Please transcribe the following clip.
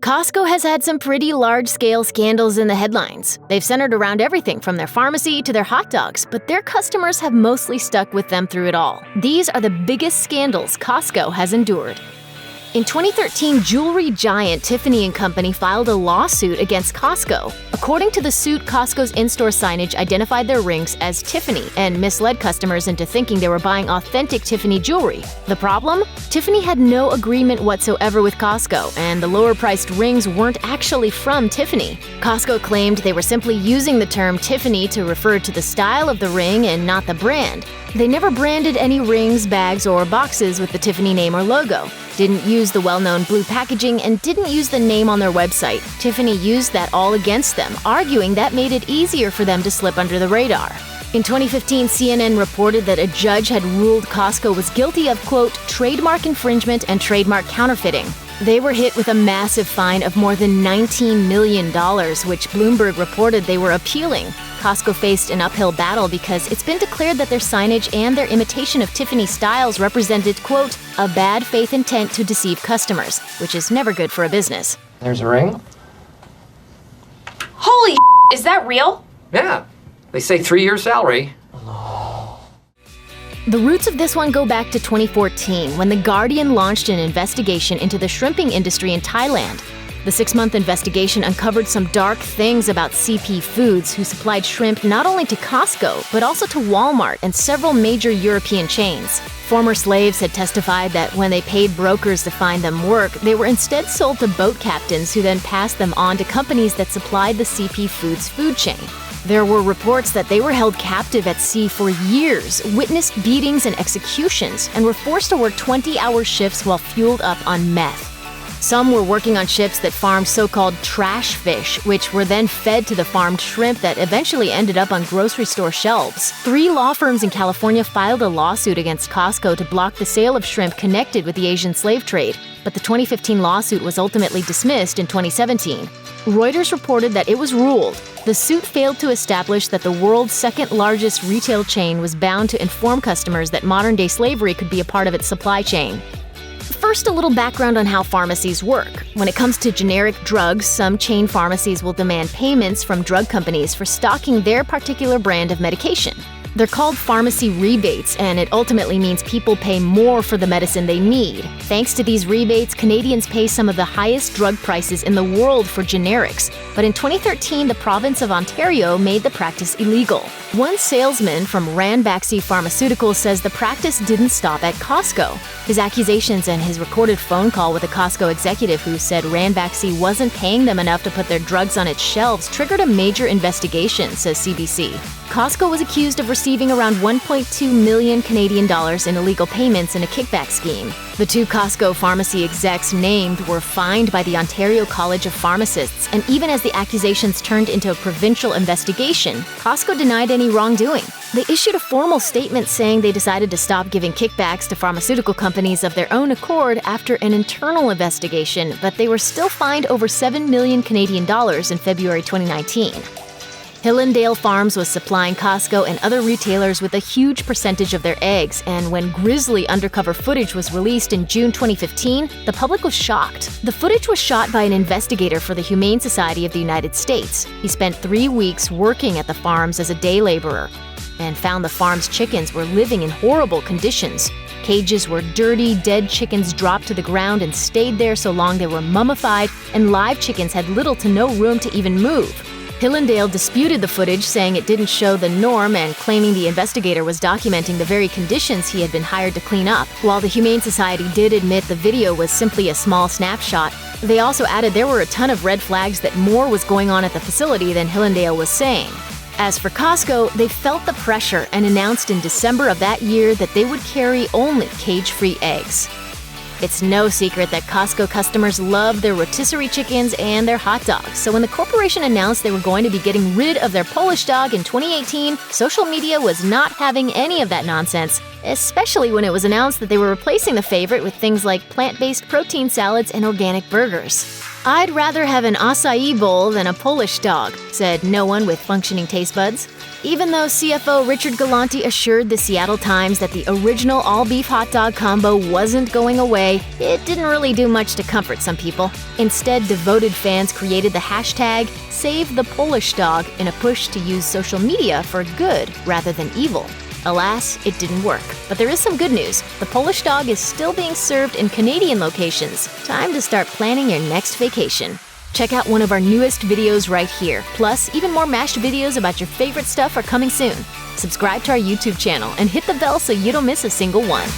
Costco has had some pretty large-scale scandals in the headlines. They've centered around everything from their pharmacy to their hot dogs, but their customers have mostly stuck with them through it all. These are the biggest scandals Costco has endured. In 2013, jewelry giant Tiffany & Company filed a lawsuit against Costco. According to the suit, Costco's in-store signage identified their rings as Tiffany and misled customers into thinking they were buying authentic Tiffany jewelry. The problem? Tiffany had no agreement whatsoever with Costco, and the lower-priced rings weren't actually from Tiffany. Costco claimed they were simply using the term Tiffany to refer to the style of the ring and not the brand. They never branded any rings, bags, or boxes with the Tiffany name or logo, didn't use the well-known blue packaging, and didn't use the name on their website. Tiffany used that all against them, arguing that made it easier for them to slip under the radar. In 2015, CNN reported that a judge had ruled Costco was guilty of, quote, trademark infringement and trademark counterfeiting. They were hit with a massive fine of more than $19 million, which Bloomberg reported they were appealing. Costco faced an uphill battle because it's been declared that their signage and their imitation of Tiffany styles represented, quote, a bad faith intent to deceive customers, which is never good for a business. There's a ring. Holy is that real? Yeah, they say 3-year salary. The roots of this one go back to 2014, when The Guardian launched an investigation into the shrimping industry in Thailand. The 6-month investigation uncovered some dark things about CP Foods, who supplied shrimp not only to Costco, but also to Walmart and several major European chains. Former slaves had testified that when they paid brokers to find them work, they were instead sold to boat captains who then passed them on to companies that supplied the CP Foods food chain. There were reports that they were held captive at sea for years, witnessed beatings and executions, and were forced to work 20-hour shifts while fueled up on meth. Some were working on ships that farmed so-called trash fish, which were then fed to the farmed shrimp that eventually ended up on grocery store shelves. 3 law firms in California filed a lawsuit against Costco to block the sale of shrimp connected with the Asian slave trade, but the 2015 lawsuit was ultimately dismissed in 2017. Reuters reported that it was ruled the suit failed to establish that the world's second-largest retail chain was bound to inform customers that modern-day slavery could be a part of its supply chain. First, a little background on how pharmacies work. When it comes to generic drugs, some chain pharmacies will demand payments from drug companies for stocking their particular brand of medication. They're called pharmacy rebates, and it ultimately means people pay more for the medicine they need. Thanks to these rebates, Canadians pay some of the highest drug prices in the world for generics. But in 2013, the province of Ontario made the practice illegal. One salesman from Ranbaxy Pharmaceuticals says the practice didn't stop at Costco. His accusations and his recorded phone call with a Costco executive who said Ranbaxy wasn't paying them enough to put their drugs on its shelves triggered a major investigation, says CBC. Costco was accused of receiving around 1.2 million Canadian dollars in illegal payments in a kickback scheme. The 2 Costco pharmacy execs named were fined by the Ontario College of Pharmacists, and even as the accusations turned into a provincial investigation, Costco denied any wrongdoing. They issued a formal statement saying they decided to stop giving kickbacks to pharmaceutical companies of their own accord after an internal investigation, but they were still fined over 7 million Canadian dollars in February 2019. Hillendale Farms was supplying Costco and other retailers with a huge percentage of their eggs, and when grisly undercover footage was released in June 2015, the public was shocked. The footage was shot by an investigator for the Humane Society of the United States. He spent 3 weeks working at the farms as a day laborer and found the farm's chickens were living in horrible conditions. Cages were dirty, dead chickens dropped to the ground and stayed there so long they were mummified, and live chickens had little to no room to even move. Hillendale disputed the footage, saying it didn't show the norm and claiming the investigator was documenting the very conditions he had been hired to clean up. While the Humane Society did admit the video was simply a small snapshot, they also added there were a ton of red flags that more was going on at the facility than Hillendale was saying. As for Costco, they felt the pressure and announced in December of that year that they would carry only cage-free eggs. It's no secret that Costco customers love their rotisserie chickens and their hot dogs, so when the corporation announced they were going to be getting rid of their Polish dog in 2018, social media was not having any of that nonsense, especially when it was announced that they were replacing the favorite with things like plant-based protein salads and organic burgers. "I'd rather have an acai bowl than a Polish dog," said no one with functioning taste buds. Even though CFO Richard Galante assured the Seattle Times that the original all-beef hot dog combo wasn't going away, it didn't really do much to comfort some people. Instead, devoted fans created the hashtag #SaveThePolishDog in a push to use social media for good rather than evil. Alas, it didn't work. But there is some good news. The Polish dog is still being served in Canadian locations. Time to start planning your next vacation. Check out one of our newest videos right here. Plus, even more mashed videos about your favorite stuff are coming soon. Subscribe to our YouTube channel and hit the bell so you don't miss a single one.